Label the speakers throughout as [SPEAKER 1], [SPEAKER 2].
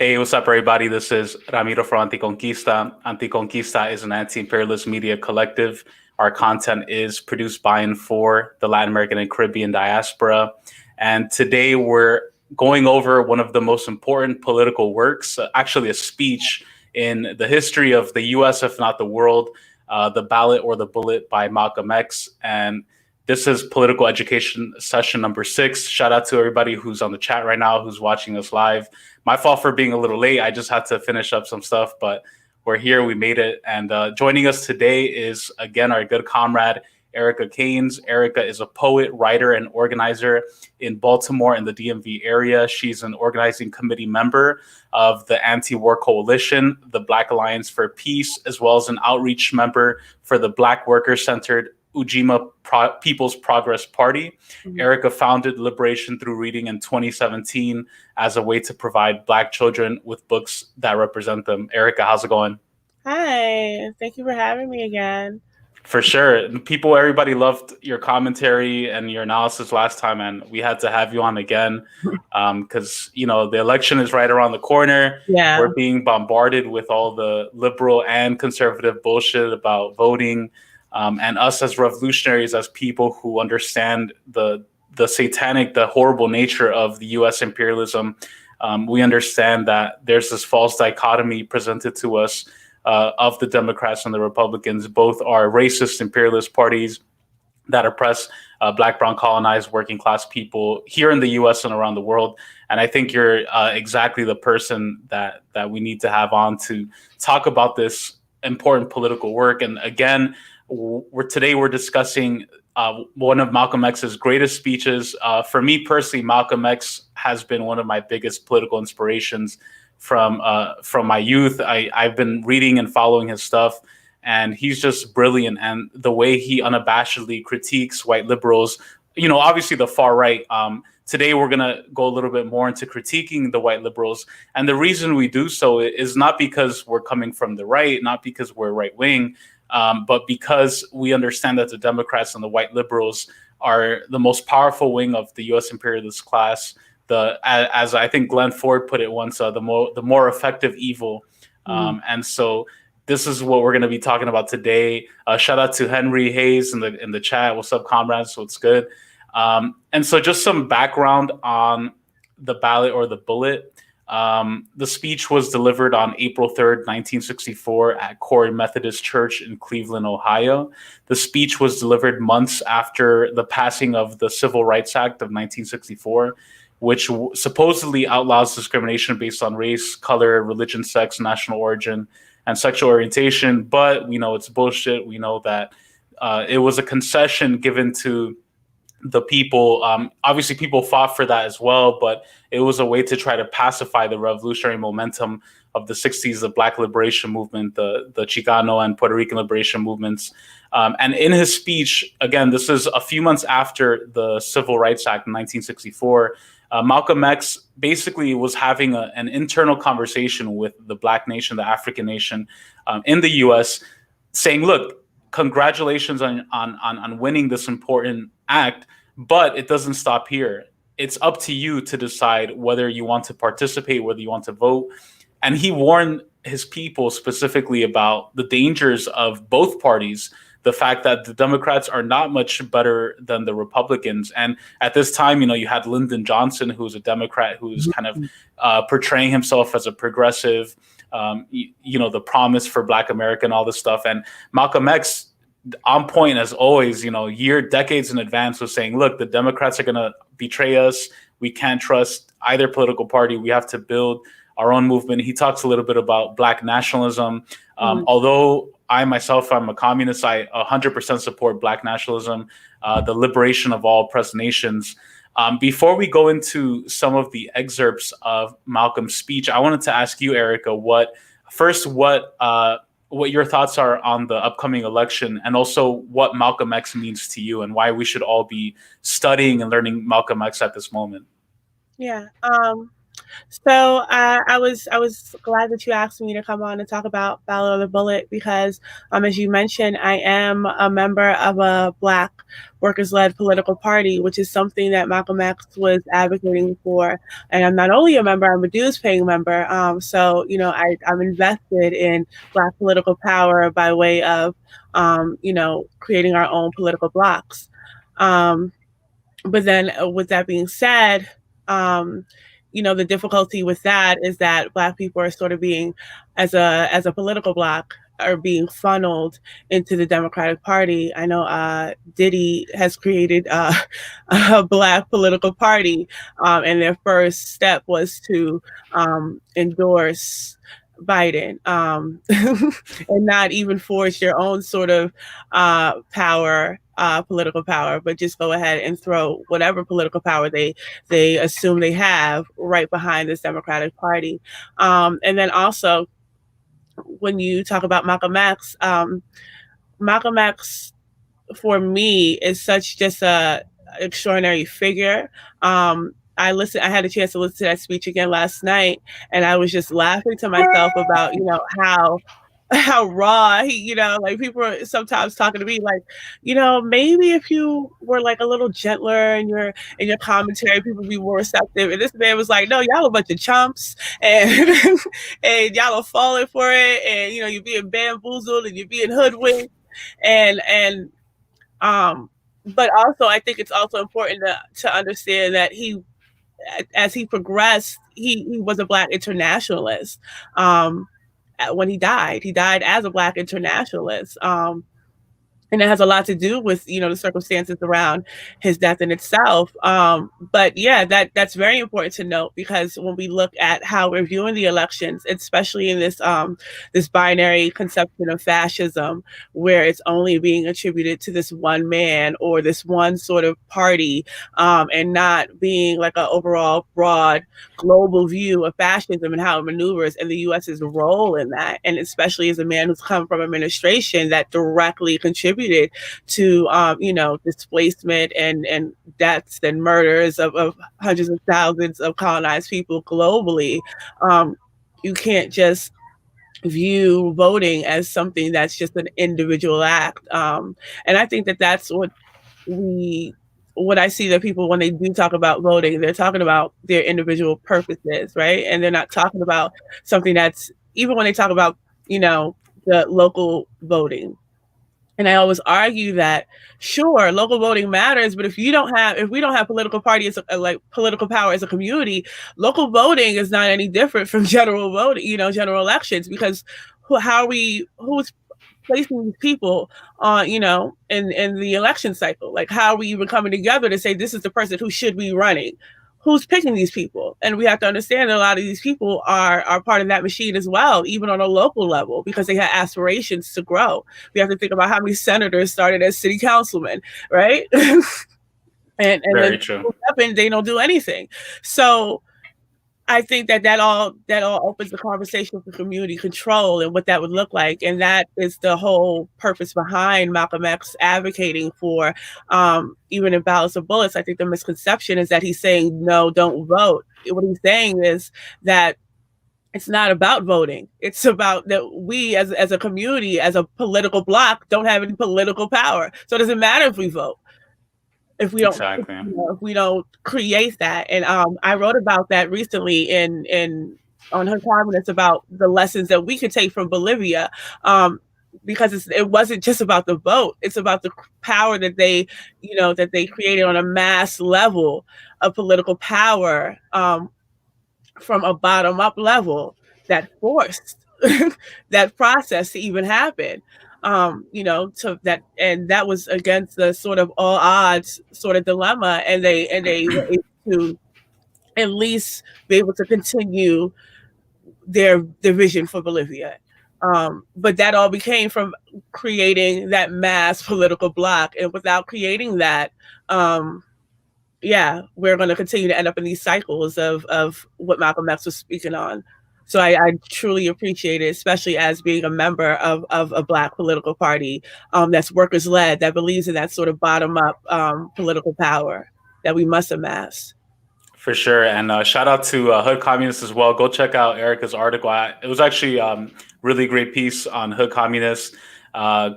[SPEAKER 1] Hey, what's up, everybody? This is Ramiro from ANTICONQUISTA. ANTICONQUISTA is an anti-imperialist media collective. Our content is produced by and for the Latin American and Caribbean diaspora. And today we're going over one of the most important political works, actually a speech in the history of the US, if not the world, The Ballot or the Bullet by Malcolm X. And this is political education session number 6. Shout out to everybody who's on the chat right now, who's watching us live. My fault for being a little late. I just had to finish up some stuff, but we're here. We made it. And joining us today is, again, our good comrade, Erica Caines. Erica is a poet, writer, and organizer in Baltimore and the DMV area. She's an organizing committee member of the Anti-War Coalition, the Black Alliance for Peace, as well as an outreach member for the Black Worker-Centered Ujima People's Progress Party. Mm-hmm. Erica founded Liberation Through Reading in 2017 as a way to provide Black children with books that represent them. Erica, how's it going?
[SPEAKER 2] Hi, thank you for having me again.
[SPEAKER 1] For sure. Everybody loved your commentary and your analysis last time, and we had to have you on again because, the election is right around the corner.
[SPEAKER 2] Yeah.
[SPEAKER 1] We're being bombarded with all the liberal and conservative bullshit about voting. And us as revolutionaries, as people who understand the satanic, the horrible nature of the U.S. imperialism, we understand that there's this false dichotomy presented to us of the Democrats and the Republicans. Both are racist imperialist parties that oppress Black, brown, colonized, working class people here in the U.S. and around the world. And I think you're exactly the person that we need to have on to talk about this important political work. And again, today we're discussing one of Malcolm X's greatest speeches. For me personally, Malcolm X has been one of my biggest political inspirations from my youth. I've been reading and following his stuff, and he's just brilliant. And the way he unabashedly critiques white liberals, obviously the far right. Today we're going to go a little bit more into critiquing the white liberals. And the reason we do so is not because we're coming from the right, not because we're right wing, but because we understand that the Democrats and the white liberals are the most powerful wing of the U.S. imperialist class. As I think Glenn Ford put it once, the more effective evil. And so this is what we're going to be talking about today. Shout out to Henry Hayes in the chat. What's up, comrades? What's good? And so just some background on the Ballot or the Bullet. The speech was delivered on April 3rd, 1964 at Corey Methodist Church in Cleveland, Ohio. The speech was delivered months after the passing of the Civil Rights Act of 1964, which supposedly outlaws discrimination based on race, color, religion, sex, national origin, and sexual orientation. But we know it's bullshit. We know that it was a concession given to the people. Obviously, people fought for that as well, but it was a way to try to pacify the revolutionary momentum of the 60s, the Black liberation movement, the Chicano and Puerto Rican liberation movements. And in his speech, again, this is a few months after the Civil Rights Act in 1964, Malcolm X basically was having an internal conversation with the Black nation, the African nation in the U.S., saying, look, congratulations on winning this important act, but it doesn't stop here. It's up to you to decide whether you want to participate, whether you want to vote. And he warned his people specifically about the dangers of both parties, the fact that the Democrats are not much better than the Republicans. And at this time, you had Lyndon Johnson, who's a Democrat, who's kind of portraying himself as a progressive, the promise for Black America and all this stuff. And Malcolm X, on point as always, decades in advance, was saying, look, the Democrats are going to betray us. We can't trust either political party. We have to build our own movement. He talks a little bit about Black nationalism. Although I'm a communist, I 100% support Black nationalism, the liberation of all oppressed nations. Before we go into some of the excerpts of Malcolm's speech, I wanted to ask you, Erica, what your thoughts are on the upcoming election, and also what Malcolm X means to you and why we should all be studying and learning Malcolm X at this moment.
[SPEAKER 2] Yeah. So I was glad that you asked me to come on and talk about Ballot or the Bullet because, as you mentioned, I am a member of a Black workers-led political party, which is something that Malcolm X was advocating for. And I'm not only a member; I'm a dues-paying member. So I'm invested in Black political power by way of creating our own political blocks. Um, but then with that being said, um, the difficulty with that is that Black people are sort of being, as a political bloc, are being funneled into the Democratic Party. I know Diddy has created a Black political party, and their first step was to endorse Biden, and not even forge your own sort of power, political power, but just go ahead and throw whatever political power they assume they have right behind this Democratic Party. And then also, when you talk about Malcolm X for me is such just a extraordinary figure. I had a chance to listen to that speech again last night, and I was just laughing to myself about how raw he, like people are sometimes talking to me like, maybe if you were like a little gentler in your commentary, people would be more receptive. And this man was like, no, y'all a bunch of chumps, and and y'all are falling for it, and you're being bamboozled and you're being hoodwinked, and but also I think it's also important to understand that as he progressed, he was a Black internationalist. When he died as a Black internationalist. And it has a lot to do with the circumstances around his death in itself. But yeah, that's very important to note, because when we look at how we're viewing the elections, especially in this binary conception of fascism, where it's only being attributed to this one man or this one sort of party, and not being like an overall broad global view of fascism and how it maneuvers and the U.S.'s role in that, and especially as a man who's come from administration that directly contributed to displacement and deaths and murders of hundreds of thousands of colonized people globally. You can't just view voting as something that's just an individual act. And I think that's what I see that people, when they do talk about voting, they're talking about their individual purposes, right? And they're not talking about something that's, even when they talk about, the local voting. And I always argue that, sure, local voting matters, but if we don't have political parties, like political power as a community, local voting is not any different from general voting, general elections, because who's placing these people on, in the election cycle? Like, how are we even coming together to say this is the person who should be running? Who's picking these people? And we have to understand that a lot of these people are part of that machine as well, even on a local level, because they have aspirations to grow. We have to think about how many senators started as city councilmen, right? and
[SPEAKER 1] Very true.
[SPEAKER 2] And they don't do anything. So I think that all opens the conversation for community control and what that would look like. And that is the whole purpose behind Malcolm X advocating for, even in Ballots or Bullets. I think the misconception is that he's saying, no, don't vote. What he's saying is that it's not about voting. It's about that we as a community, as a political bloc, don't have any political power. So it doesn't matter if we vote, if we don't,
[SPEAKER 1] exactly.
[SPEAKER 2] If we don't create that. And I wrote about that recently on her comments about the lessons that we could take from Bolivia, because it wasn't just about the vote. It's about the power that they created on a mass level of political power, from a bottom up level that forced that process to even happen. To that, and that was against the sort of all odds sort of dilemma, and they were able to at least be able to continue their vision for Bolivia. But that all became from creating that mass political bloc, and without creating that, we're going to continue to end up in these cycles of what Malcolm X was speaking on. So I truly appreciate it, especially as being a member of a Black political party that's workers led, that believes in that sort of bottom up political power that we must amass.
[SPEAKER 1] For sure. And shout out to Hood Communists as well. Go check out Erica's article. It was actually really great piece on Hood Communists.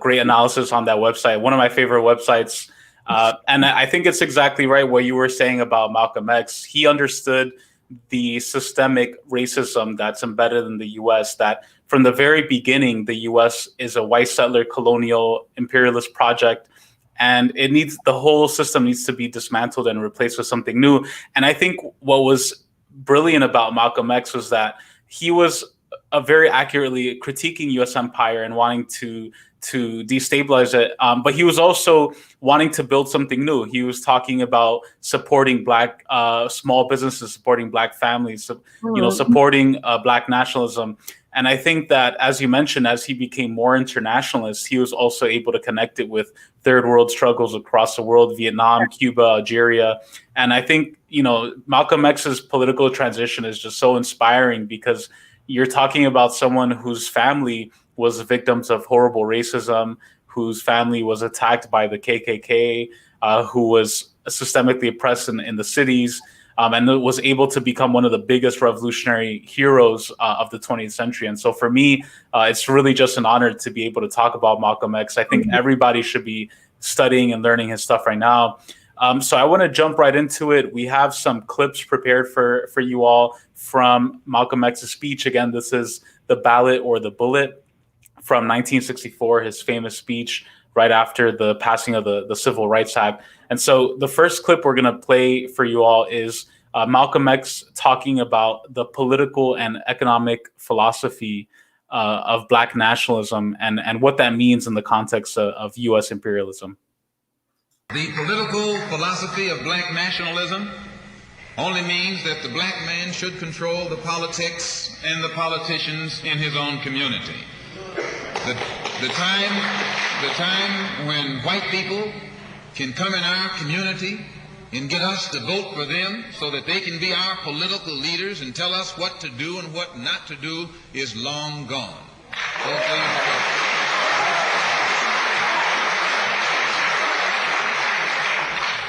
[SPEAKER 1] Great analysis on that website. One of my favorite websites. And I think it's exactly right what you were saying about Malcolm X. He understood the systemic racism that's embedded in the U.S., that from the very beginning, the U.S. is a white settler colonial imperialist project. And the whole system needs to be dismantled and replaced with something new. And I think what was brilliant about Malcolm X was that he was very accurately critiquing U.S. empire and wanting to destabilize it. But he was also wanting to build something new. He was talking about supporting Black small businesses, supporting Black families, supporting Black nationalism. And I think that, as you mentioned, as he became more internationalist, he was also able to connect it with third world struggles across the world, Vietnam, Cuba, Algeria. And I think, Malcolm X's political transition is just so inspiring, because you're talking about someone whose family was victims of horrible racism, whose family was attacked by the KKK, who was systemically oppressed in the cities, and was able to become one of the biggest revolutionary heroes of the 20th century. And so for me, it's really just an honor to be able to talk about Malcolm X. I think everybody should be studying and learning his stuff right now. So I want to jump right into it. We have some clips prepared for you all from Malcolm X's speech. Again, this is the Ballot or the Bullet from 1964, his famous speech right after the passing of the Civil Rights Act. And so the first clip we're going to play for you all is Malcolm X talking about the political and economic philosophy of Black nationalism and what that means in the context of U.S. imperialism.
[SPEAKER 3] The political philosophy of Black nationalism only means that the Black man should control the politics and the politicians in his own community. The time when white people can come in our community and get us to vote for them so that they can be our political leaders and tell us what to do and what not to do is long gone.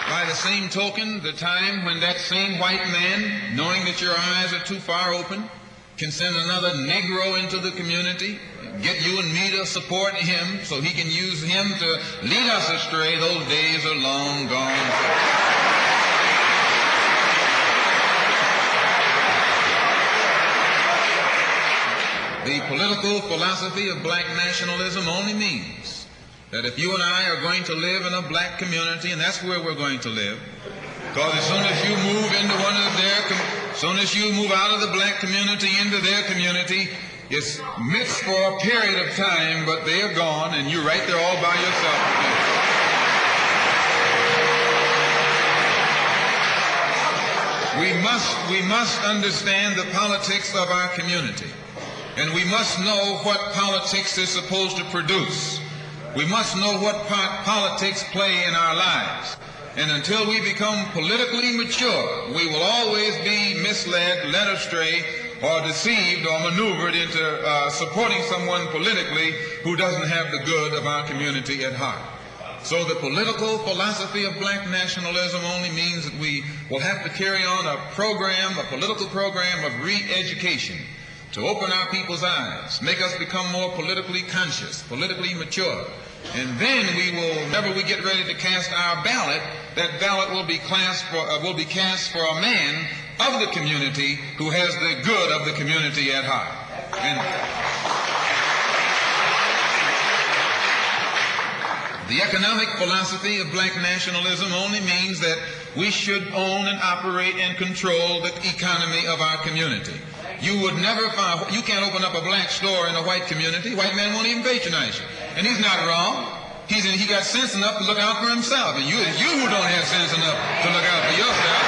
[SPEAKER 3] By the same token, the time when that same white man, knowing that your eyes are too far open, can send another Negro into the community, get you and me to support him so he can use him to lead us astray, those days are long gone. The political philosophy of Black nationalism only means that if you and I are going to live in a Black community, and that's where we're going to live, because as soon as you move into as soon as you move out of the Black community into their community, it's mixed for a period of time, but they are gone, and you're right there all by yourself again. We must understand the politics of our community, and we must know what politics is supposed to produce. We must know what part politics play in our lives. And until we become politically mature, we will always be misled, led astray, or deceived or maneuvered into supporting someone politically who doesn't have the good of our community at heart. So the political philosophy of Black nationalism only means that we will have to carry on a political program of re-education to open our people's eyes, make us become more politically conscious, politically mature. And then we will, whenever we get ready to cast our ballot, that ballot will be cast for a man of the community who has the good of the community at heart. And the economic philosophy of Black nationalism only means that we should own and operate and control the economy of our community. You would never find, you can't open up a Black store in a white community. White man won't even patronize you. And he's not wrong. He got sense enough to look out for himself. And you who don't have sense enough to look out for yourself.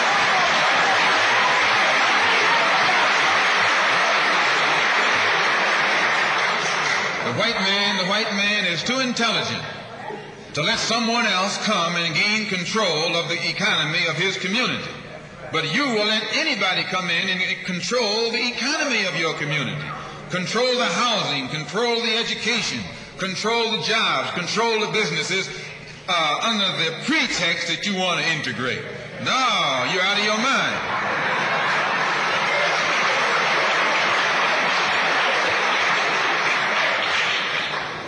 [SPEAKER 3] The white man is too intelligent to let someone else come and gain control of the economy of his community. But you will let anybody come in and control the economy of your community. Control the housing, control the education, control the jobs, control the businesses under the pretext that you want to integrate. No, you're out of your mind.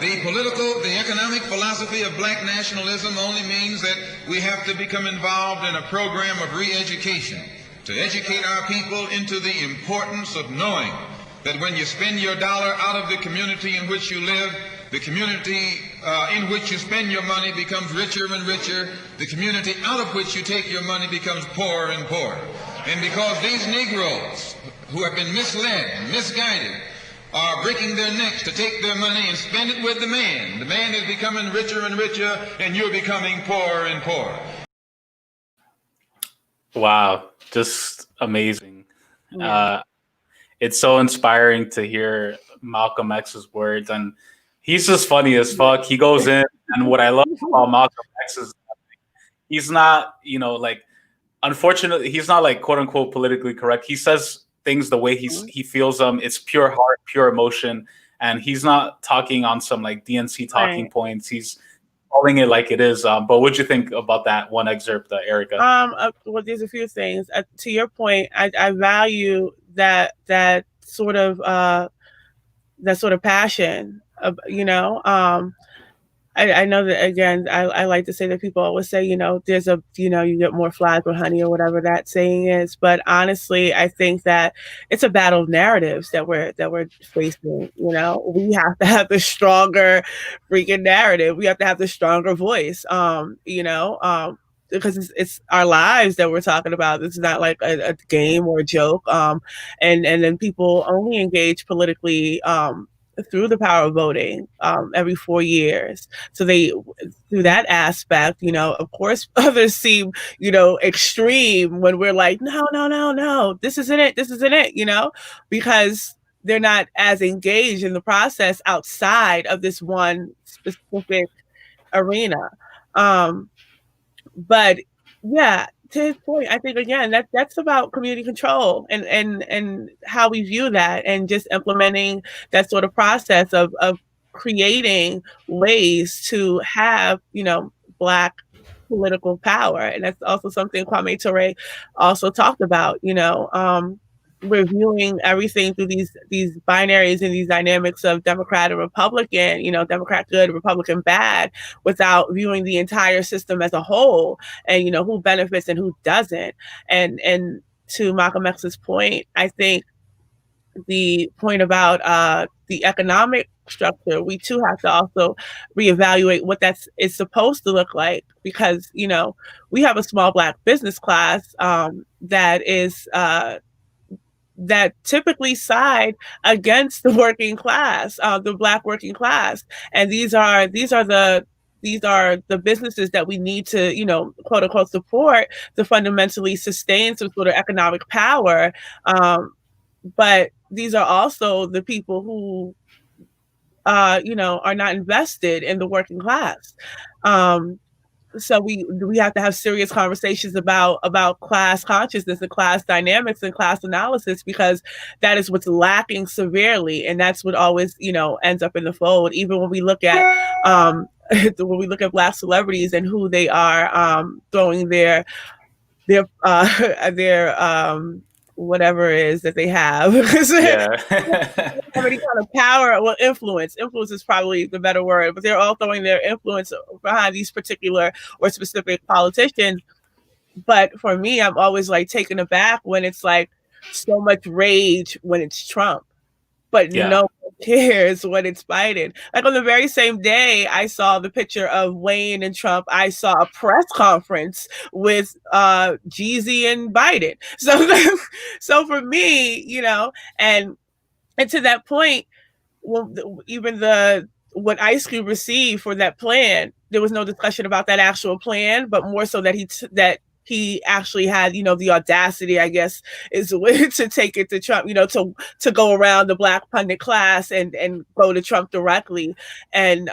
[SPEAKER 3] The economic philosophy of black nationalism only means that we have to become involved in a program of re-education to educate our people into the importance of knowing that when you spend your dollar out of the community in which you live, the community in which you spend your money becomes richer and richer. The community out of which you take your money becomes poorer and poorer. And because these Negroes who have been misled and misguided are breaking their necks to take their money and spend it with the man is becoming richer and richer, and you're becoming poorer and poorer.
[SPEAKER 1] Wow, just amazing. Yeah. It's so inspiring to hear Malcolm X's words, and he's just funny as fuck. He goes in, and what I love about Malcolm X is he's not, like, unfortunately, he's not like quote unquote politically correct. He says things the way he feels them. It's pure heart, pure emotion, and he's not talking on some like DNC talking points. He's calling it like it is. But what'd you think about that one excerpt, Erica?
[SPEAKER 2] Well, there's a few things. To your point, I value that sort of passion. I know that, again, I like to say that people always say, there's you get more flies with honey or whatever that saying is. But honestly, I think that it's a battle of narratives that we're facing. We have to have the stronger freaking narrative. We have to have the stronger voice, because it's our lives that we're talking about. This is not like a game or a joke. And then people only engage politically through the power of voting every 4 years. So through that aspect, of course, others seem, extreme when we're like, no, this isn't it, because they're not as engaged in the process outside of this one specific arena. But yeah, to his point, I think, again, that's about community control and how we view that, and just implementing that sort of process of creating ways to have, Black political power. And that's also something Kwame Ture also talked about, reviewing everything through these binaries and these dynamics of Democrat and Republican, Democrat good, Republican bad, without viewing the entire system as a whole, and who benefits and who doesn't. And to Malcolm X's point, I think the point about the economic structure, we too have to also reevaluate what is supposed to look like, because we have a small Black business class that is that typically side against the working class, the Black working class, and these are the businesses that we need to, quote unquote, support to fundamentally sustain some sort of economic power. But these are also the people who, are not invested in the working class. So we have to have serious conversations about class consciousness and class dynamics and class analysis, because that is what's lacking severely, and that's what always ends up in the fold. Even when we look at Black celebrities and who they are throwing their whatever it is that they have. Any kind of power, well, influence is probably the better word, but they're all throwing their influence behind these particular or specific politicians. But for me, I'm always like taken aback when it's like so much rage when it's Trump, but no one cares when it's Biden. Like on the very same day I saw the picture of Wayne and Trump, I saw a press conference with Jeezy and Biden. So for me, and to that point, well, even what Ice Cube received for that plan, there was no discussion about that actual plan, but more so that he actually had, the audacity, I guess, is the way to take it to Trump, to go around the Black pundit class and go to Trump directly. And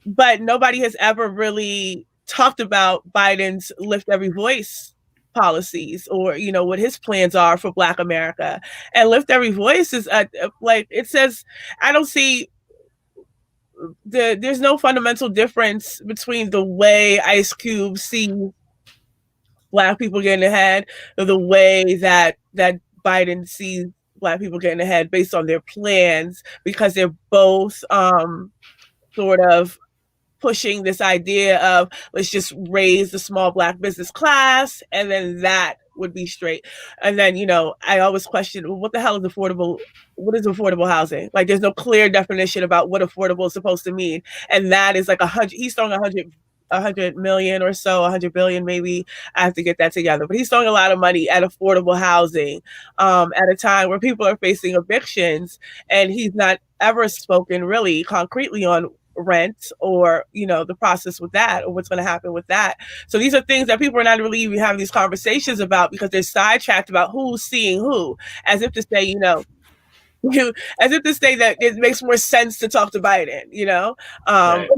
[SPEAKER 2] but nobody has ever really talked about Biden's Lift Every Voice policies, or what his plans are for Black America. And Lift Every Voice is like it says, I don't see there's no fundamental difference between the way Ice Cube sees Black people getting ahead, or the way that Biden sees Black people getting ahead based on their plans, because they're both sort of pushing this idea of let's just raise the small Black business class, and then that would be straight. And then, I always question, well, what the hell is affordable? What is affordable housing? Like, there's no clear definition about what affordable is supposed to mean. And that is like he's throwing 100 million or so, 100 billion maybe. I have to get that together. But he's throwing a lot of money at affordable housing at a time where people are facing evictions, and he's not ever spoken really concretely on rent or the process with that, or what's going to happen with that. So these are things that people are not really even having these conversations about, because they're sidetracked about who's seeing who, as if to say as if to say that it makes more sense to talk to Biden,
[SPEAKER 1] Right.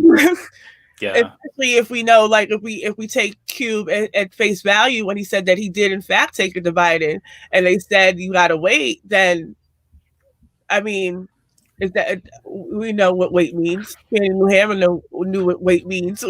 [SPEAKER 1] Yeah.
[SPEAKER 2] Especially if we know, like, if we take Cube at face value when he said that he did in fact take it to Biden, and they said you got to wait, then I mean, is that we know what wait means? New Hampshire knew what wait means.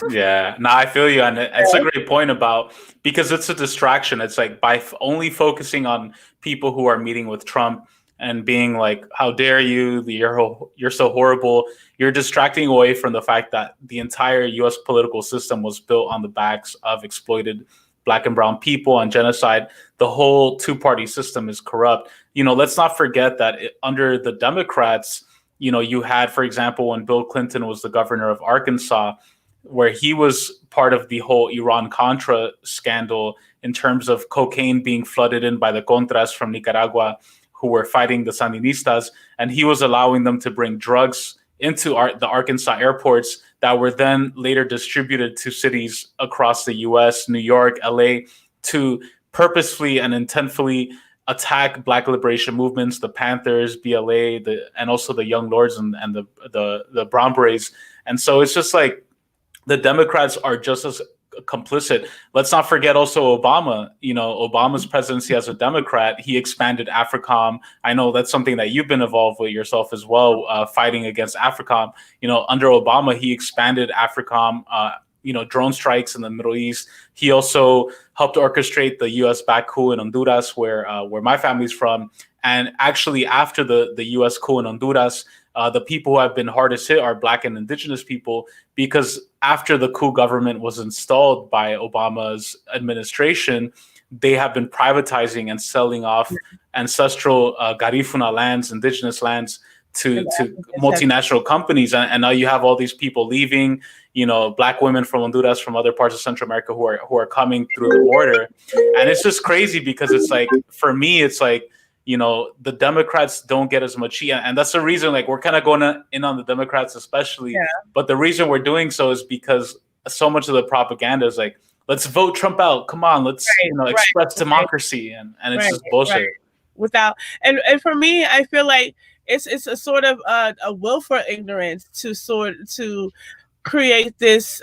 [SPEAKER 1] Yeah, no, I feel you, and it's a great point about, because it's a distraction. It's like by only focusing on people who are meeting with Trump and being like, "How dare you? You're so horrible." You're distracting away from the fact that the entire U.S. political system was built on the backs of exploited Black and brown people and genocide. The whole two-party system is corrupt. Let's not forget that under the Democrats, you had, for example, when Bill Clinton was the governor of Arkansas, where he was part of the whole Iran-Contra scandal in terms of cocaine being flooded in by the Contras from Nicaragua who were fighting the Sandinistas, and he was allowing them to bring drugs into the Arkansas airports that were then later distributed to cities across the U.S., New York, L.A., to purposefully and intentfully attack Black liberation movements, the Panthers, BLA, and also the Young Lords and the Brown Berets. And so it's just like the Democrats are just as complicit. Let's not forget also Obama. Obama's presidency as a Democrat, he expanded AFRICOM. I know that's something that you've been involved with yourself as well, fighting against AFRICOM. Under Obama, he expanded AFRICOM, drone strikes in the Middle East. He also helped orchestrate the U.S.-backed coup in Honduras, where my family's from. And actually, after the U.S. coup in Honduras, the people who have been hardest hit are Black and Indigenous people, because after the coup government was installed by Obama's administration, they have been privatizing and selling off ancestral Garifuna lands, indigenous lands, to multinational companies. And now you have all these people leaving, Black women from Honduras, from other parts of Central America who are coming through the border. And it's just crazy, because it's like, for me, it's like, the Democrats don't get as much heat. And that's the reason, like, we're kind of going in on the Democrats especially. Yeah. But the reason we're doing so is because so much of the propaganda is like, let's vote Trump out. Come on, let's express democracy. And it's just bullshit.
[SPEAKER 2] Without and for me, I feel like it's a sort of a willful ignorance to create this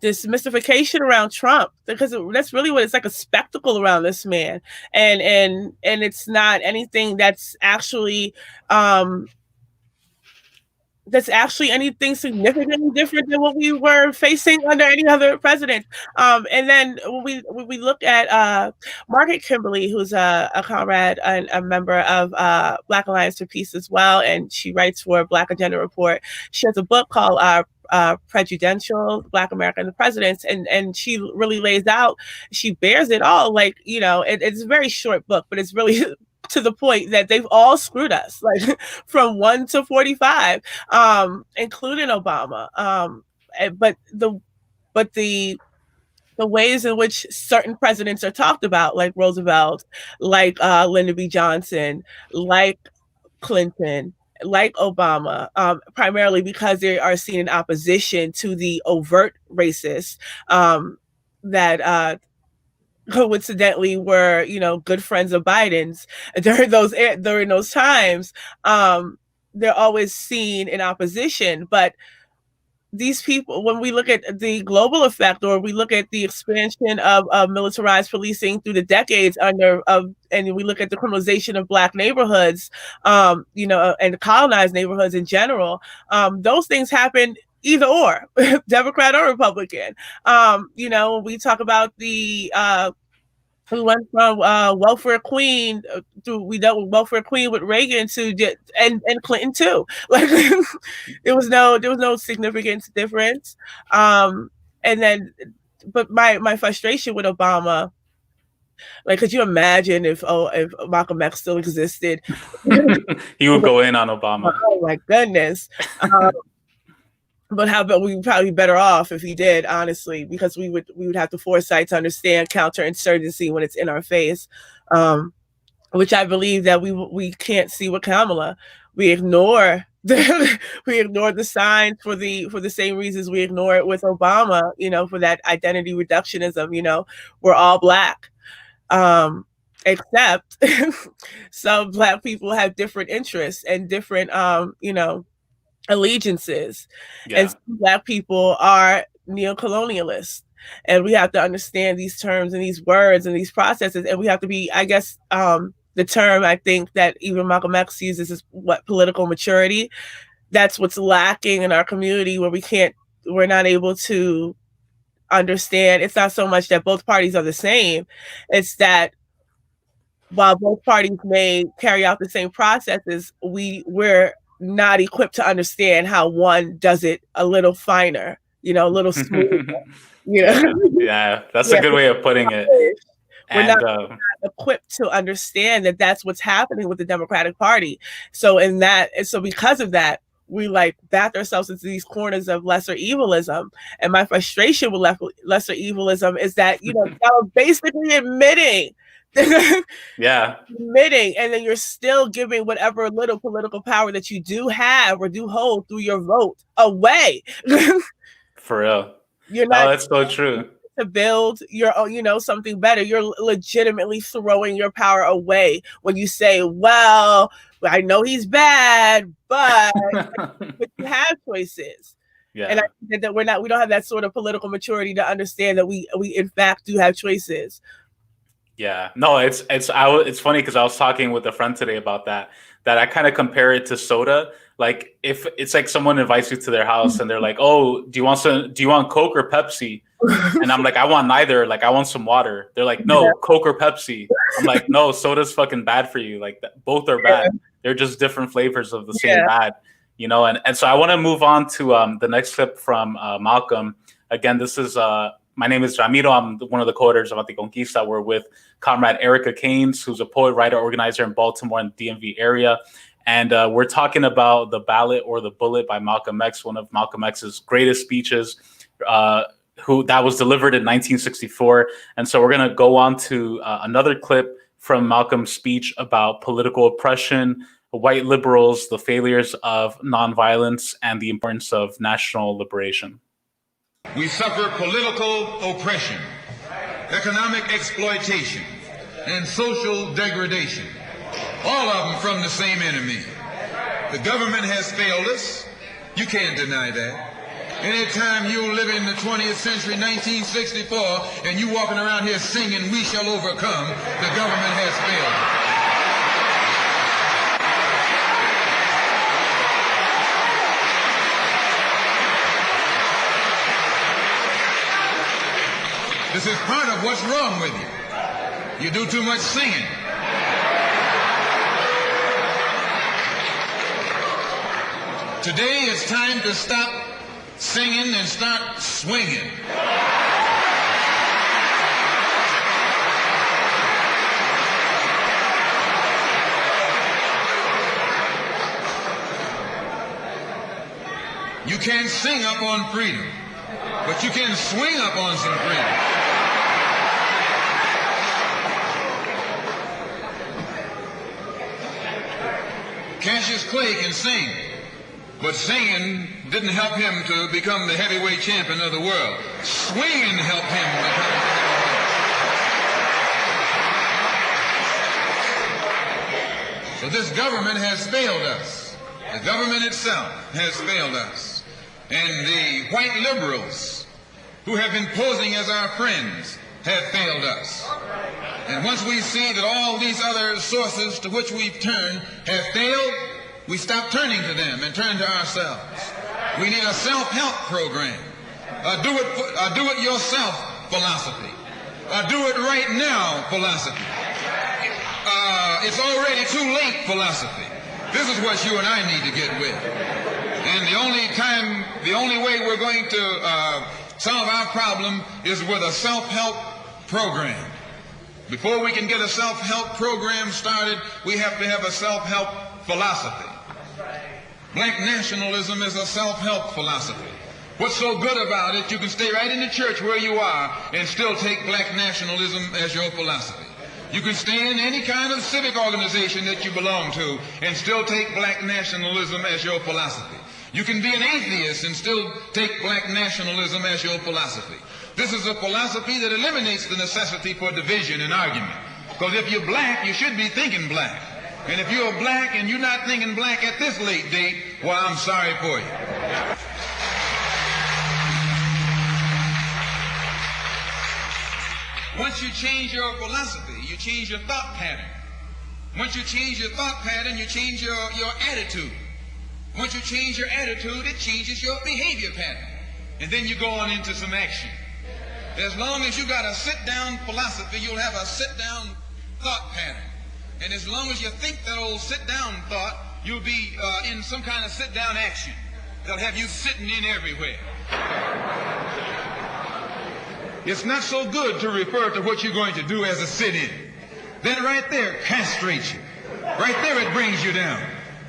[SPEAKER 2] this mystification around Trump, because that's really what it's like, a spectacle around this man, and it's not anything that's actually anything significantly different than what we were facing under any other president. And then when we look at Margaret Kimberly, who's a comrade and a member of Black Alliance for Peace as well, and she writes for Black Agenda Report. She has a book called Prejudicial Black America and the Presidents, and she really lays out, she bears it all, like, it's a very short book, but it's really to the point that they've all screwed us, like from 1 to 45, including Obama. But the ways in which certain presidents are talked about, like Roosevelt, like Lyndon B. Johnson, like Clinton, like Obama, primarily because they are seen in opposition to the overt racists that coincidentally were, good friends of Biden's during those times. They're always seen in opposition, but these people, when we look at the global effect, or we look at the expansion of militarized policing through the decades and we look at the criminalization of Black neighborhoods, and colonized neighborhoods in general, those things happen either or, Democrat or Republican. When we talk about the We went from welfare queen we dealt with welfare queen with Reagan and Clinton too. Like there was no significant difference. And then, but my frustration with Obama, like, could you imagine if Malcolm X still existed?
[SPEAKER 1] He would go in on Obama.
[SPEAKER 2] Oh my goodness. But how about we'd probably be better off if he did, honestly, because we would have the foresight to understand counterinsurgency when it's in our face, which I believe that we can't see with Kamala. We ignore the signs for the same reasons we ignore it with Obama. For that identity reductionism. We're all Black, except some Black people have different interests and different allegiances.
[SPEAKER 1] Yeah.
[SPEAKER 2] And Black people are neocolonialists, and we have to understand these terms and these words and these processes, and we have to be, I guess, the term I think that even Malcolm X uses is political maturity. That's what's lacking in our community, where we're not able to understand. It's not so much that both parties are the same, it's that while both parties may carry out the same processes, we're not equipped to understand how one does it a little finer, a little smoother.
[SPEAKER 1] Yeah, that's a good way of putting it.
[SPEAKER 2] We're not equipped to understand that that's what's happening with the Democratic Party. So because of that, we bath ourselves into these corners of lesser evilism. And my frustration with lesser evilism is that y'all basically admitting.
[SPEAKER 1] Yeah.
[SPEAKER 2] Admitting, and then you're still giving whatever little political power that you do have or do hold through your vote away.
[SPEAKER 1] For real.
[SPEAKER 2] You're not.
[SPEAKER 1] Oh, that's so true.
[SPEAKER 2] To build your own, something better. You're legitimately throwing your power away when you say, well, I know he's bad, but you have choices.
[SPEAKER 1] Yeah.
[SPEAKER 2] And I think that we don't have that sort of political maturity to understand that we in fact do have choices.
[SPEAKER 1] Yeah, no, it's funny because I was talking with a friend today about that I kind of compare it to soda. Like, if it's like someone invites you to their house and they're like, oh, do you want Coke or Pepsi? And I'm like, I want neither. Like, I want some water. They're like, no, Coke or Pepsi. I'm like, no, soda's fucking bad for you. Like, both are bad. They're just different flavors of the same bad, and so I want to move on to the next clip from Malcolm. Again, this is my name is Ramiro. I'm one of the co-editors of ANTICONQUISTA. We're with Comrade Erica Caines, who's a poet, writer, organizer in Baltimore and DMV area. And we're talking about The Ballot or The Bullet by Malcolm X, one of Malcolm X's greatest speeches, that was delivered in 1964. And so we're going to go on to another clip from Malcolm's speech about political oppression, white liberals, the failures of nonviolence, and the importance of national liberation.
[SPEAKER 3] We suffer political oppression, economic exploitation, and social degradation, all of them from the same enemy. The government has failed us. You can't deny that. Anytime you live in the 20th century, 1964, and you walking around here singing, "We shall overcome," the government has failed us. This is part of what's wrong with you. You do too much singing. Today it's time to stop singing and start swinging. You can't sing up on freedom, but you can swing up on some freedom. Cassius Clay can sing, but singing didn't help him to become the heavyweight champion of the world. Swinging helped him become the heavyweight. So this government has failed us. The government itself has failed us. And the white liberals who have been posing as our friends have failed us. And once we see that all these other sources to which we've turned have failed, we stop turning to them and turn to ourselves. We need a self-help program, a do-it-yourself philosophy. Do it right now philosophy. It's already too late philosophy. This is what you and I need to get with. And the only way we're going to solve our problem is with a self-help program. Before we can get a self-help program started, we have to have a self-help philosophy. Black nationalism is a self-help philosophy. What's so good about it, you can stay right in the church where you are and still take black nationalism as your philosophy. You can stay in any kind of civic organization that you belong to and still take black nationalism as your philosophy. You can be an atheist and still take black nationalism as your philosophy. This is a philosophy that eliminates the necessity for division and argument. Because if you're black, you should be thinking black. And if you're black and you're not thinking black at this late date, well, I'm sorry for you. Once you change your philosophy, you change your thought pattern. Once you change your thought pattern, you change your attitude. Once you change your attitude, it changes your behavior pattern. And then you go on into some action. As long as you got a sit-down philosophy, you'll have a sit-down thought pattern. And as long as you think that old sit-down thought, you'll be in some kind of sit-down action. They'll have you sitting in everywhere. It's not so good to refer to what you're going to do as a sit-in. Then right there, castrates you. Right there, it brings you down.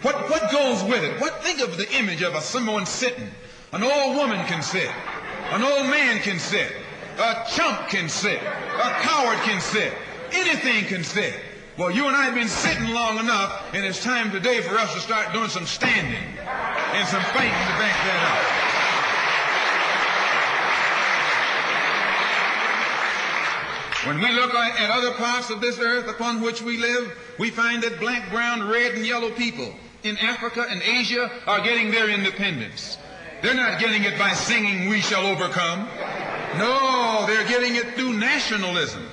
[SPEAKER 3] What goes with it? Think of the image of someone sitting. An old woman can sit. An old man can sit. A chump can sit. A coward can sit. Anything can sit. Well, you and I have been sitting long enough, and it's time today for us to start doing some standing and some fighting to back that up. When we look at other parts of this earth upon which we live, we find that black, brown, red, and yellow people in Africa and Asia are getting their independence. They're not getting it by singing, "We shall overcome." No, they're getting it through nationalism.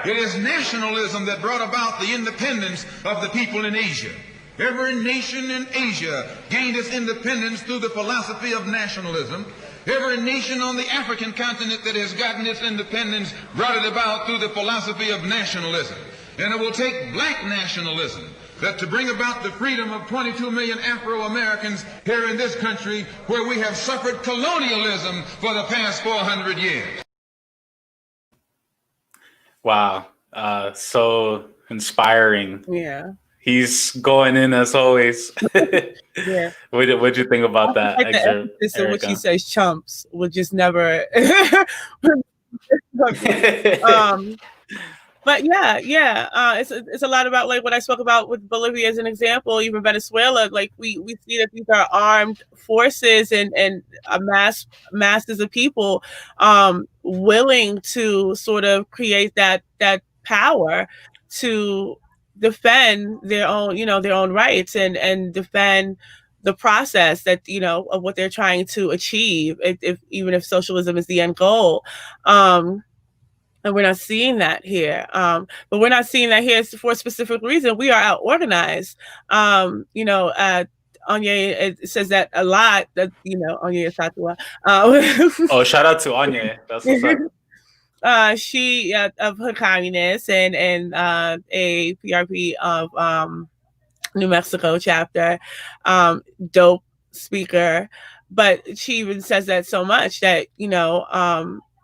[SPEAKER 3] It is nationalism that brought about the independence of the people in Asia. Every nation in Asia gained its independence through the philosophy of nationalism. Every nation on the African continent that has gotten its independence brought it about through the philosophy of nationalism. And it will take black nationalism that to bring about the freedom of 22 million Afro-Americans here in this country where we have suffered colonialism for the past 400 years.
[SPEAKER 1] Wow. So inspiring.
[SPEAKER 2] Yeah.
[SPEAKER 1] He's going in as always.
[SPEAKER 2] Yeah.
[SPEAKER 1] What'd you think about that
[SPEAKER 2] like
[SPEAKER 1] excerpt,
[SPEAKER 2] the emphasis in which he says chumps would just never but yeah. It's a lot about like what I spoke about with Bolivia as an example, even Venezuela. Like we see that these are armed forces and masses of people willing to sort of create that power to defend their own rights and defend the process that of what they're trying to achieve, even if socialism is the end goal. And we're not seeing that here. But we're not seeing that here for a specific reason. We are out organized. Anya, it says that a lot. That Anya Satua.
[SPEAKER 1] Oh, shout out to Anya. That's what's up.
[SPEAKER 2] She of her Caines and a PRP of New Mexico chapter, dope speaker. But she even says that so much that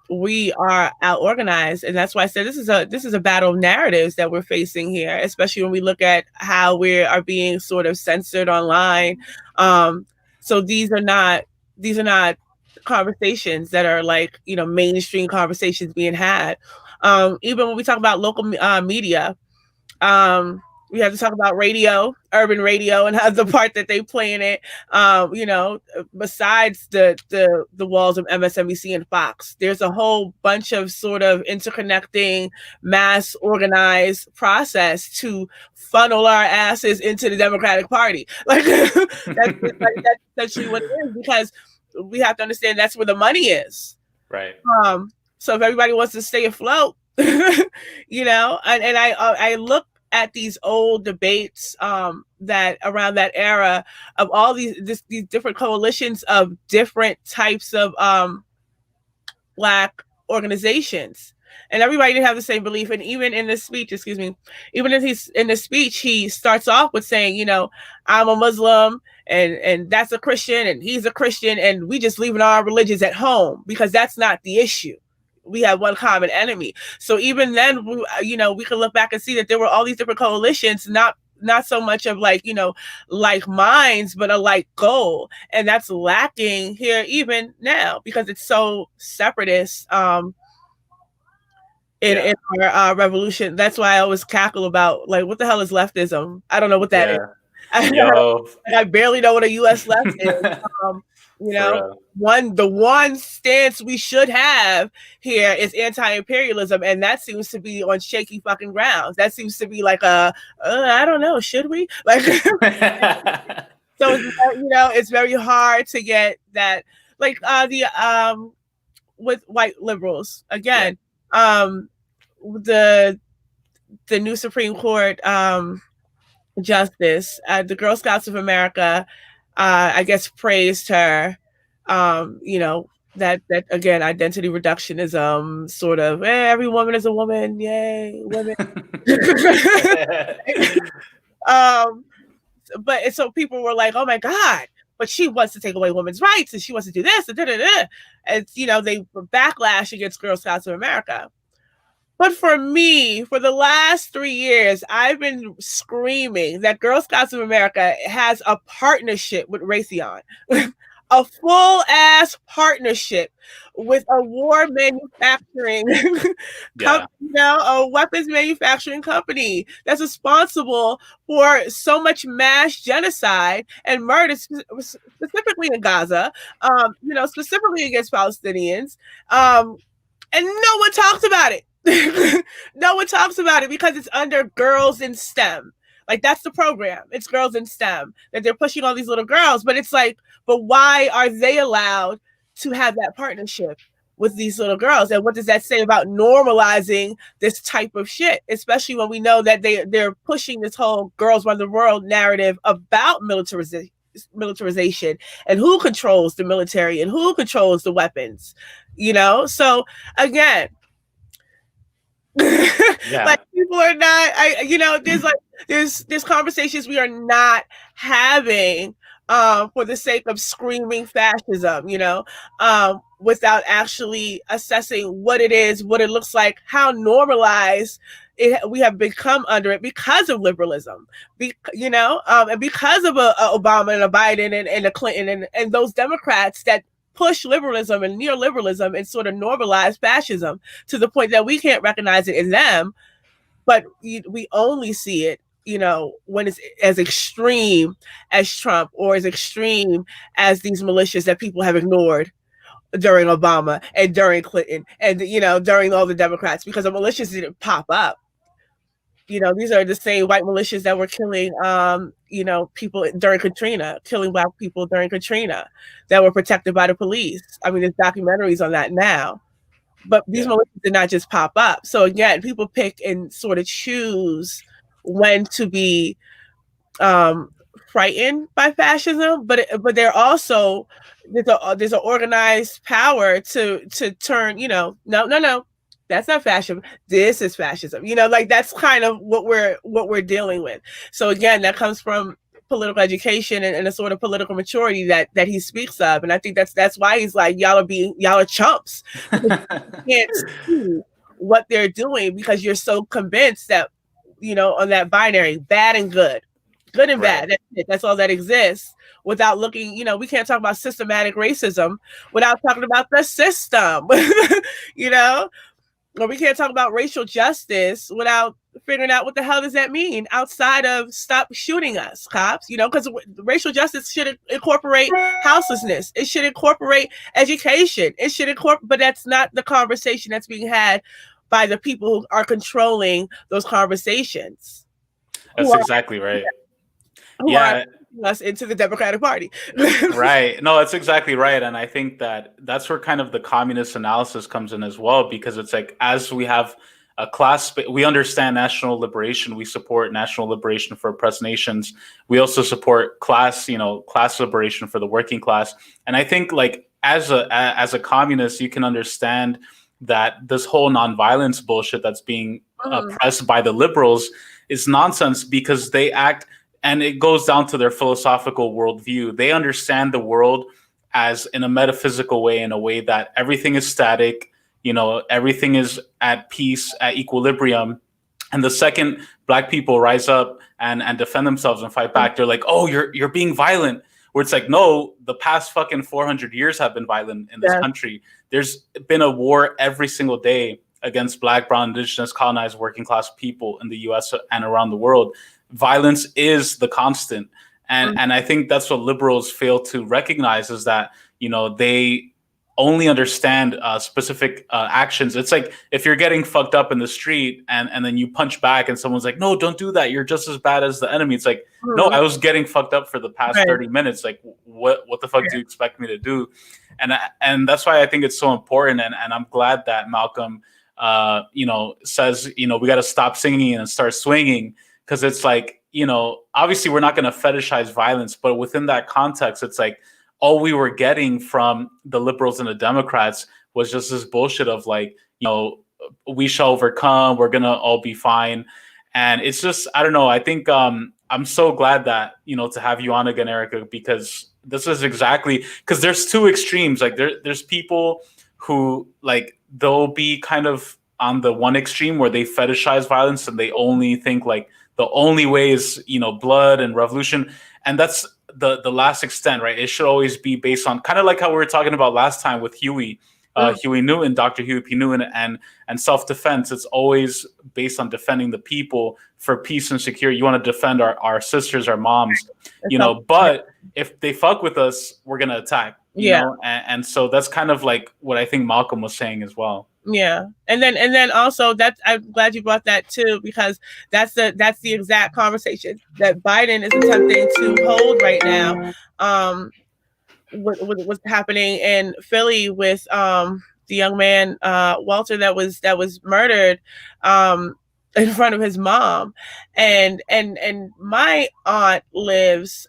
[SPEAKER 2] we are out organized, and that's why I said this is a battle of narratives that we're facing here, especially when we look at how we are being sort of censored online. So these are not conversations that are like mainstream conversations being had. Even when we talk about local media, we have to talk about radio, urban radio, and how the part that they play in it. Besides the walls of MSNBC and Fox, there's a whole bunch of sort of interconnecting, mass organized process to funnel our asses into the Democratic Party. Like that's essentially what it is, because we have to understand that's where the money is.
[SPEAKER 1] Right.
[SPEAKER 2] So if everybody wants to stay afloat, and I look at these old debates that around that era of all these different coalitions of different types of Black organizations. And everybody didn't have the same belief. And even in this speech, even if he's in the speech, he starts off with saying, you know, I'm a Muslim and that's a Christian and he's a Christian and we just leaving our religions at home because that's not the issue. We have one common enemy. So even then, you know, we can look back and see that there were all these different coalitions, not so much of like, you know, like minds, but a like goal. And that's lacking here even now because it's so separatist in our revolution. That's why I always cackle about like, what the hell is leftism? I don't know what that is. I barely know what a U.S. left is. You know, the one stance we should have here is anti-imperialism, and that seems to be on shaky fucking grounds. That seems to be like I don't know, should we? Like, so you know, it's very hard to get that. Like with white liberals again, the new Supreme Court justice, the Girl Scouts of America, I guess praised her, you know, that again, identity reductionism, sort of, every woman is a woman, yay, women. But so people were like, oh my God, but she wants to take away women's rights and she wants to do this, and you know, they were backlash against Girl Scouts of America. But for me, for the last 3 years, I've been screaming that Girl Scouts of America has a partnership with Raytheon, a full-ass partnership with a war manufacturing company, you know, a weapons manufacturing company that's responsible for so much mass genocide and murder, specifically in Gaza, you know, specifically against Palestinians, and no one talks about it. No one talks about it because it's under Girls in STEM. Like, that's the program. It's Girls in STEM that they're pushing all these little girls. But it's like, but why are they allowed to have that partnership with these little girls? And what does that say about normalizing this type of shit? Especially when we know that they're pushing this whole girls run the world narrative about militarization and who controls the military and who controls the weapons, you know? So again, like people are not, you know, there's conversations we are not having for the sake of screaming fascism, you know, without actually assessing what it is, what it looks like, how normalized we have become under it because of liberalism, you know, and because of Obama and a Biden and a Clinton and those Democrats that push liberalism and neoliberalism and sort of normalize fascism to the point that we can't recognize it in them, but we only see it, you know, when it's as extreme as Trump or as extreme as these militias that people have ignored during Obama and during Clinton and, you know, during all the Democrats, because the militias didn't pop up. You know, these are the same white militias that were killing, you know, people during Katrina, killing Black people during Katrina that were protected by the police. I mean, there's documentaries on that now. But these militias did not just pop up. So again, people pick and sort of choose when to be frightened by fascism, but they're also there's an organized power to turn, you know, no, that's not fascism. This is fascism. You know, like that's kind of what we're dealing with. So again, that comes from political education and a sort of political maturity that he speaks of. And I think that's why he's like, y'all are chumps. You can't see what they're doing because you're so convinced that, you know, on that binary, bad and good and bad. That's it. That's all that exists. Without looking, you know, we can't talk about systematic racism without talking about the system, you know, or we can't talk about racial justice without figuring out what the hell does that mean outside of stop shooting us, cops, you know, because racial justice should incorporate houselessness. It should incorporate education. It should incorporate, but that's not the conversation that's being had by the people who are controlling those conversations.
[SPEAKER 1] That's exactly right. Yeah.
[SPEAKER 2] Us into the Democratic Party.
[SPEAKER 1] Right. No, that's exactly right. And I think that's where kind of the communist analysis comes in as well, because it's like, as we have a class, we understand national liberation. We support national liberation for oppressed nations. We also support class liberation for the working class. And I think like as a communist, you can understand that this whole nonviolence bullshit that's being pressed by the liberals is nonsense, because they act, and it goes down to their philosophical worldview. They understand the world as in a metaphysical way, in a way that everything is static, everything is at peace, at equilibrium. And the second Black people rise up and defend themselves and fight back, they're like, oh, you're being violent. Where it's like, no, the past fucking 400 years have been violent in this country. There's been a war every single day against Black, brown, indigenous, colonized, working class people in the US and around the world. Violence is the constant. And I think that's what liberals fail to recognize, is that, they only understand specific actions. It's like if you're getting fucked up in the street and then you punch back and someone's like, no, don't do that, you're just as bad as the enemy. It's like, no, I was getting fucked up for the past 30 minutes. Like, what the fuck do you expect me to do? And that's why I think it's so important. And I'm glad that Malcolm, says, we got to stop singing and start swinging. Because it's like, obviously we're not going to fetishize violence, but within that context, it's like, all we were getting from the liberals and the Democrats was just this bullshit of like, we shall overcome, we're going to all be fine. And it's just, I don't know. I think I'm so glad that, to have you on again, Erica, because this is exactly, because there's two extremes. Like there's people who like, they'll be kind of on the one extreme where they fetishize violence and they only think like the only way is, blood and revolution. And that's the last extent, right? It should always be based on kind of like how we were talking about last time with Huey Newton, Dr. Huey P. Newton, and self-defense. It's always based on defending the people for peace and security. You want to defend our sisters, our moms, but if they fuck with us, we're going to attack, you know? And so that's kind of like what I think Malcolm was saying as well.
[SPEAKER 2] Yeah. And then also I'm glad you brought that too, because that's the exact conversation that Biden is attempting to hold right now. What's happening in Philly with the young man Walter that was murdered in front of his mom. And my aunt lives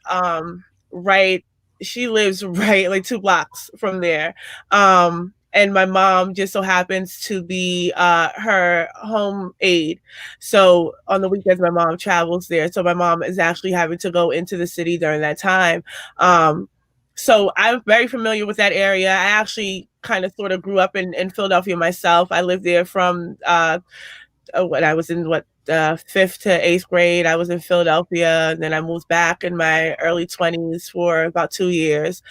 [SPEAKER 2] she lives right like 2 blocks from there. And my mom just so happens to be her home aide. So on the weekends, my mom travels there. So my mom is actually having to go into the city during that time. So I'm very familiar with that area. I actually kind of sort of grew up in Philadelphia myself. I lived there from when I was in 5th to 8th grade. I was in Philadelphia, and then I moved back in my early 20s for about 2 years.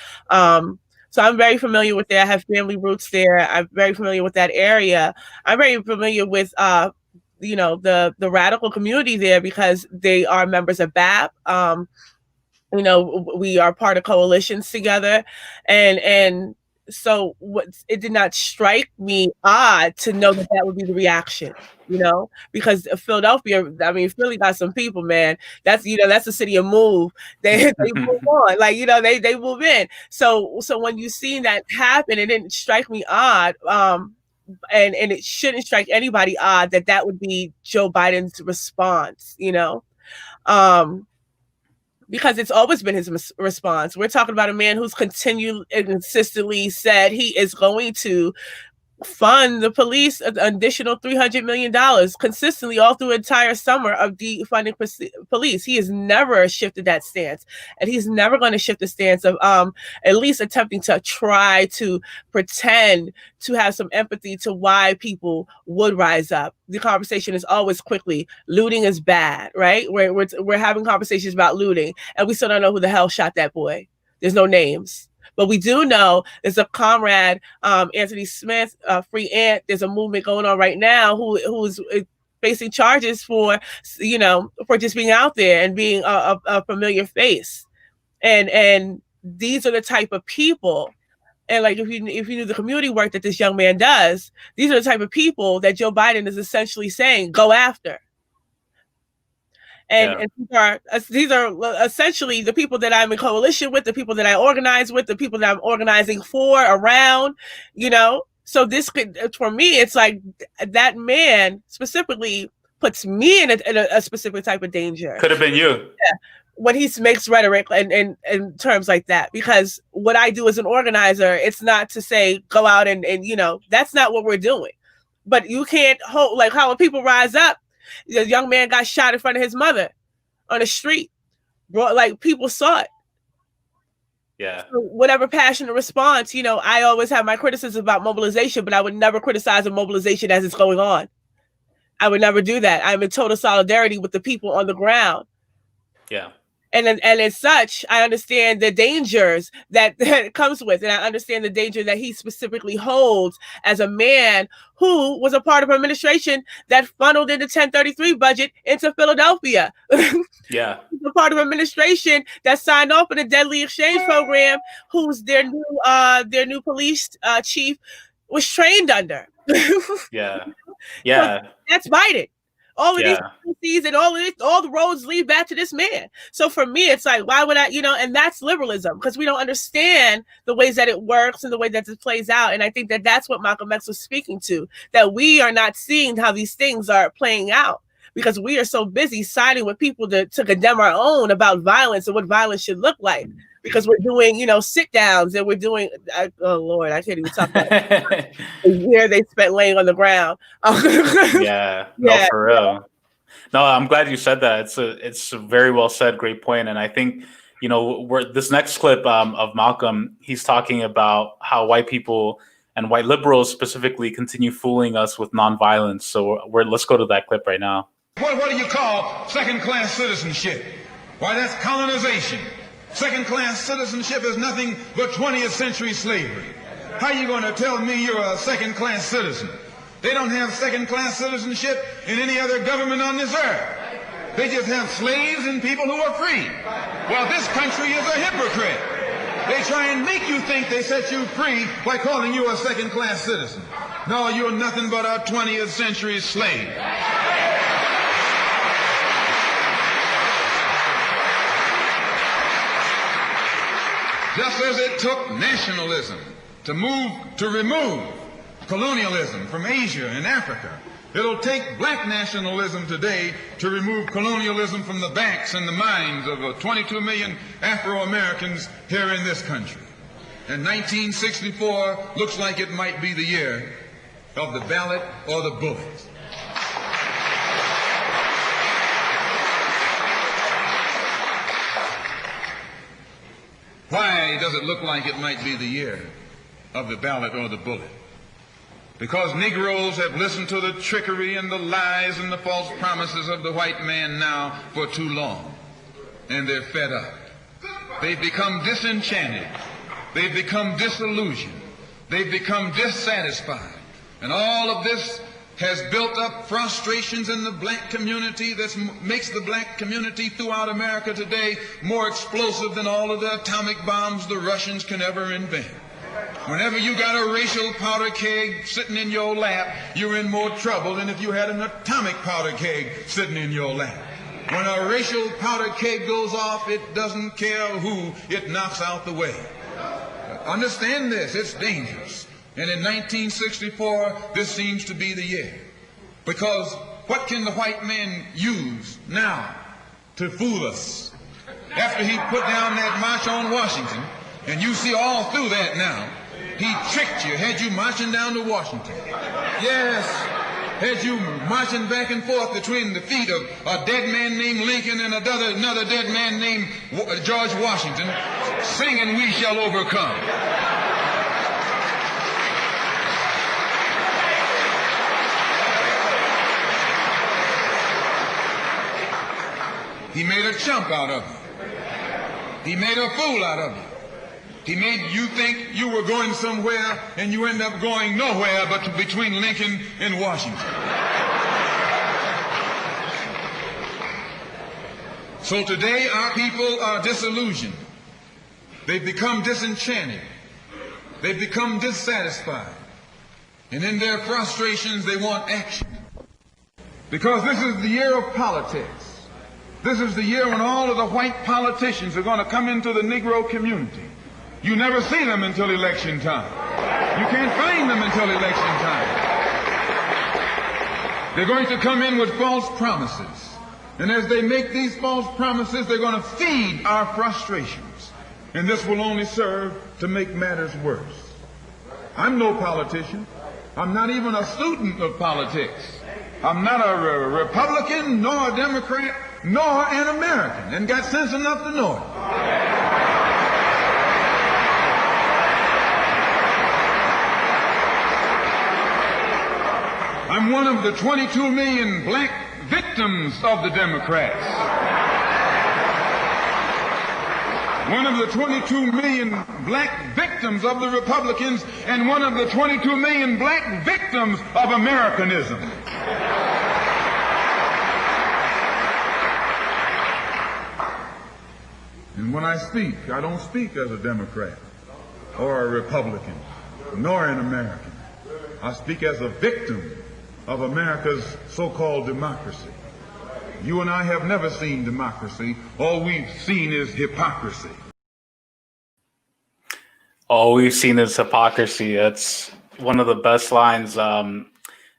[SPEAKER 2] So I'm very familiar with that. I have family roots there. I'm very familiar with that area. I'm very familiar with, the radical community there because they are members of BAP. We are part of coalitions together. And so it did not strike me odd to know that would be the reaction, because Philadelphia, Philly got some people, man. That's the city of move. They move on, like, they move in. So when you see that happen, it didn't strike me odd. And it shouldn't strike anybody odd that would be Joe Biden's response, because it's always been his response. We're talking about a man who's continued and consistently said he is going to fund the police an additional $300 million consistently all through the entire summer of defunding police. He has never shifted that stance, and he's never going to shift the stance of at least attempting to try to pretend to have some empathy to why people would rise up. The conversation is always quickly, looting is bad, right? We're having conversations about looting, and we still don't know who the hell shot that boy. There's no names. But we do know there's a comrade, Anthony Smith, Free Ant. There's a movement going on right now who's facing charges for just being out there and being a familiar face. And these are the type of people. And like if you knew the community work that this young man does, these are the type of people that Joe Biden is essentially saying go after. And these are essentially the people that I'm in coalition with, the people that I organize with, the people that I'm organizing for, around, So this could, for me, it's like that man specifically puts me in a specific type of danger.
[SPEAKER 1] Could have been you.
[SPEAKER 2] Yeah. when he makes rhetoric in terms like that, because what I do as an organizer, it's not to say go out and that's not what we're doing. But you can't hold, like how when people rise up, the young man got shot in front of his mother on the street. Like people saw it.
[SPEAKER 1] Yeah.
[SPEAKER 2] So whatever passionate response, I always have my criticism about mobilization, but I would never criticize a mobilization as it's going on. I would never do that. I'm in total solidarity with the people on the ground.
[SPEAKER 1] Yeah.
[SPEAKER 2] And as such, I understand the dangers that it comes with. And I understand the danger that he specifically holds as a man who was a part of an administration that funneled in the 1033 budget into Philadelphia.
[SPEAKER 1] Yeah.
[SPEAKER 2] A part of an administration that signed off on the deadly exchange program, who's their new police chief was trained under.
[SPEAKER 1] Yeah. Yeah.
[SPEAKER 2] So that's Biden. All of these policies and all the roads lead back to this man. So for me, it's like, why would I, and that's liberalism, because we don't understand the ways that it works and the way that it plays out. And I think that that's what Malcolm X was speaking to, that we are not seeing how these things are playing out because we are so busy siding with people to condemn our own about violence and what violence should look like. Because we're doing, sit downs and we're doing, oh Lord, I can't even talk about the year they spent laying on the ground.
[SPEAKER 1] Yeah, no, for real. No, I'm glad you said that. It's a very well said, great point. And I think, this next clip of Malcolm, he's talking about how white people and white liberals specifically continue fooling us with nonviolence. So let's go to that clip right now.
[SPEAKER 3] What do you call second-class citizenship? Why, that's colonization. Second-class citizenship is nothing but 20th century slavery. How are you going to tell me you're a second-class citizen? They don't have second-class citizenship in any other government on this earth. They just have slaves and people who are free. Well, this country is a hypocrite. They try and make you think they set you free by calling you a second-class citizen. No, you're nothing but a 20th century slave. Just as it took nationalism to remove colonialism from Asia and Africa, it'll take black nationalism today to remove colonialism from the backs and the minds of 22 million Afro-Americans here in this country. And 1964 looks like it might be the year of the ballot or the bullet. Why does it look like it might be the year of the ballot or the bullet? Because Negroes have listened to the trickery and the lies and the false promises of the white man now for too long. And they're fed up. They've become disenchanted. They've become disillusioned. They've become dissatisfied. And all of this has built up frustrations in the black community that makes the black community throughout America today more explosive than all of the atomic bombs the Russians can ever invent. Whenever you got a racial powder keg sitting in your lap, you're in more trouble than if you had an atomic powder keg sitting in your lap. When a racial powder keg goes off, it doesn't care who it knocks out the way. Understand this, it's dangerous. And in 1964, this seems to be the year. Because what can the white man use now to fool us? After he put down that march on Washington, and you see all through that now, he tricked you, had you marching down to Washington. Yes, had you marching back and forth between the feet of a dead man named Lincoln and another dead man named George Washington, singing "We Shall Overcome." He made a chump out of you. He made a fool out of you. He made you think you were going somewhere and you end up going nowhere but between Lincoln and Washington. So today our people are disillusioned. They've become disenchanted. They've become dissatisfied. And in their frustrations they want action. Because this is the year of politics. This is the year when all of the white politicians are going to come into the Negro community. You never see them until election time. You can't find them until election time. They're going to come in with false promises. And as they make these false promises, they're going to feed our frustrations. And this will only serve to make matters worse. I'm no politician. I'm not even a student of politics. I'm not a Republican, nor a Democrat, nor an American, and got sense enough to know it. I'm one of the 22 million black victims of the Democrats. One of the 22 million black victims of the Republicans, and one of the 22 million black victims of Americanism. And when I speak, I don't speak as a Democrat or a Republican, nor an American. I speak as a victim of America's so-called democracy. You and I have never seen democracy. All we've seen is hypocrisy.
[SPEAKER 1] All we've seen is hypocrisy. That's one of the best lines.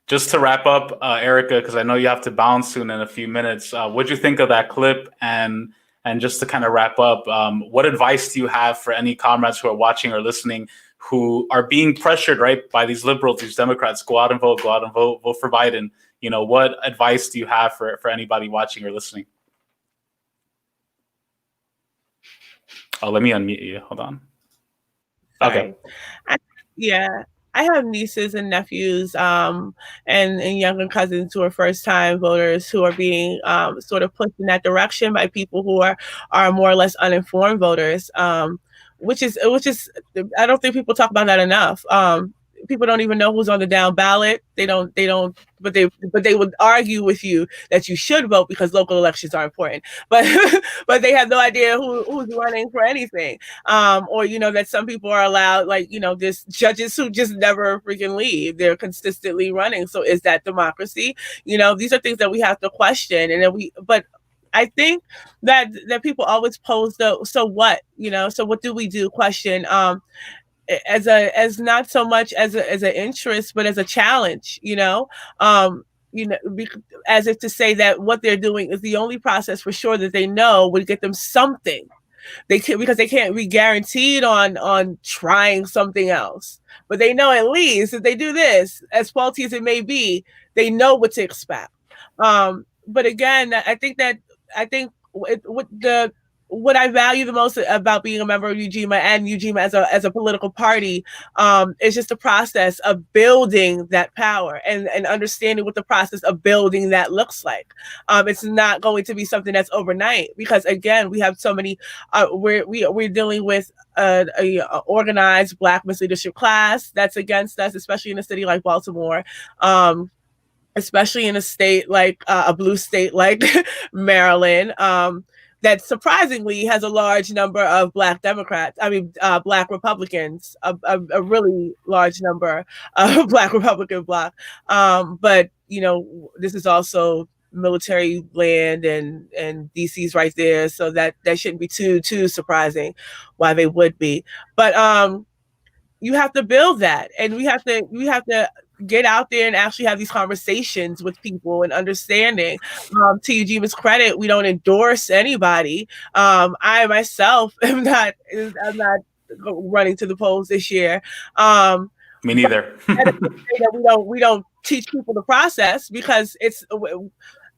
[SPEAKER 1] Just to wrap up, Erica, because I know you have to bounce soon in a few minutes. What'd you think of that clip? And just to kind of wrap up, what advice do you have for any comrades who are watching or listening who are being pressured, right, by these liberals, these Democrats, go out and vote for Biden? You know, what advice do you have for anybody watching or listening? Oh, let me unmute you. Hold on. Okay.
[SPEAKER 2] I have nieces and nephews and younger cousins who are first-time voters who are being sort of pushed in that direction by people who are more or less uninformed voters, which is I don't think people talk about that enough. People don't even know who's on the down ballot. They don't, but they would argue with you that you should vote because local elections are important. But but they have no idea who's running for anything. Or that some people are allowed, just judges who just never freaking leave. They're consistently running. So is that democracy? These are things that we have to question. But I think that people always pose the so what? So what do we do question? As not so much as an interest, but as a challenge, as if to say that what they're doing is the only process for sure that they know would get them something. Because they can't be guaranteed on trying something else, but they know at least if they do this, as faulty as it may be, they know what to expect. But again, I think what I value the most about being a member of Ujima and Ujima as a political party is just the process of building that power and understanding what the process of building that looks like. It's not going to be something that's overnight because again, we have so many. We're dealing with a organized Black misleadership class that's against us, especially in a city like Baltimore. Especially in a state like a blue state like Maryland. That surprisingly has a large number of Black Democrats, Black Republicans, a really large number of Black Republican bloc. But, this is also military land and DC's right there. So that shouldn't be too surprising why they would be. But you have to build that, and we have to get out there and actually have these conversations with people and understanding. To Ujima's credit, we don't endorse anybody. I myself I'm not running to the polls this year.
[SPEAKER 1] Me neither.
[SPEAKER 2] we don't teach people the process because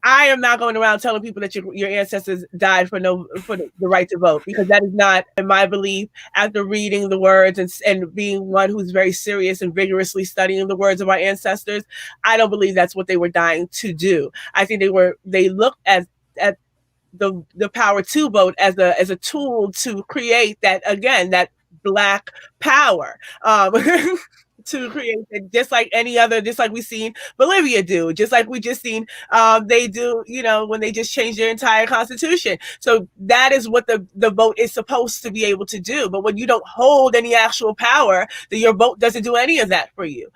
[SPEAKER 2] I am not going around telling people that your ancestors died for the right to vote, because that is not, in my belief, after reading the words and being one who's very serious and vigorously studying the words of our ancestors, I don't believe that's what they were dying to do. I think they looked at the power to vote as a tool to create that, again, that Black power. To create it, just like we've seen Bolivia do, just like we just seen they do, when they just changed their entire constitution. So that is what the vote is supposed to be able to do. But when you don't hold any actual power, then your vote doesn't do any of that for you.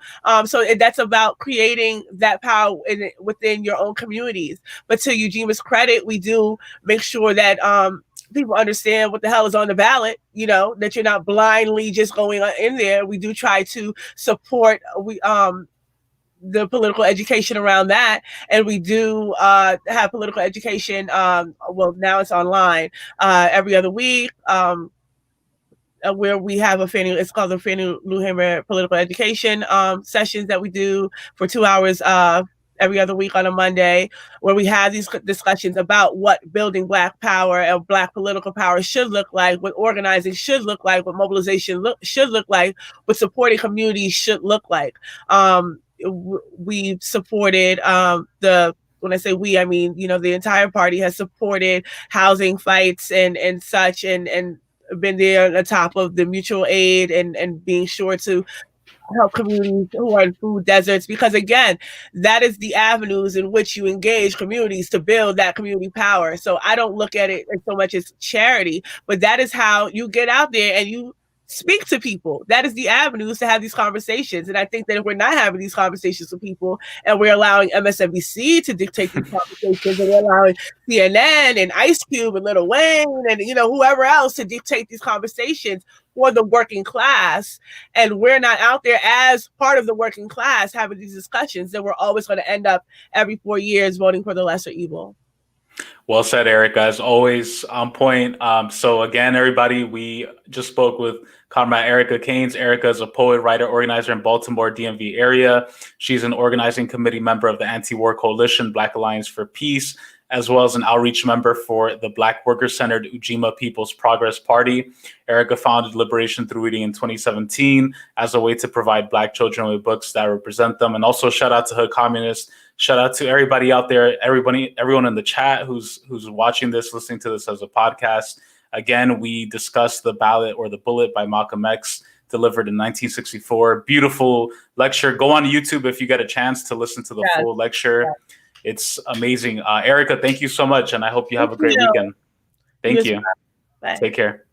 [SPEAKER 2] So that's about creating that power within your own communities. But to Ujima's credit, we do make sure that people understand what the hell is on the ballot, that you're not blindly just going in there. We do try to support the political education around that, and we do have political education. Well, now it's online every other week. Where we have it's called the Fannie Lou Hamer Political Education sessions that we do for 2 hours every other week on a Monday, where we have these discussions about what building Black power and Black political power should look like, what organizing should look like, what mobilization should look like, what supporting communities should look like. We supported when I say we, I mean, the entire party has supported housing fights and such, and been there on top of the mutual aid and being sure to help communities who are in food deserts, because again, that is the avenues in which you engage communities to build that community power. So I don't look at it so much as charity, but that is how you get out there and you speak to people. That is the avenues to have these conversations. And I think that if we're not having these conversations with people, and we're allowing MSNBC to dictate these conversations, and we're allowing CNN and Ice Cube and Lil Wayne and whoever else to dictate these conversations for the working class, and we're not out there as part of the working class having these discussions, then we're always going to end up every 4 years voting for the lesser evil.
[SPEAKER 1] Well said, Erica, as always, on point. So again, everybody, we just spoke with Comrade Erica Caines. Erica is a poet, writer, organizer in Baltimore, DMV area. She's an organizing committee member of the anti-war coalition, Black Alliance for Peace, as well as an outreach member for the Black worker-centered Ujima People's Progress Party. Erica founded Liberation Through Reading in 2017 as a way to provide Black children with books that represent them. And also shout out to Hood Communist. Shout out to everybody out there, everyone in the chat who's watching this, listening to this as a podcast. Again, we discussed The Ballot or The Bullet by Malcolm X, delivered in 1964. Beautiful lecture. Go on YouTube if you get a chance to listen to the full lecture. Yeah. It's amazing. Erica, thank you so much, and I hope you have a great weekend. Thank you.
[SPEAKER 2] Bye.
[SPEAKER 1] Take care.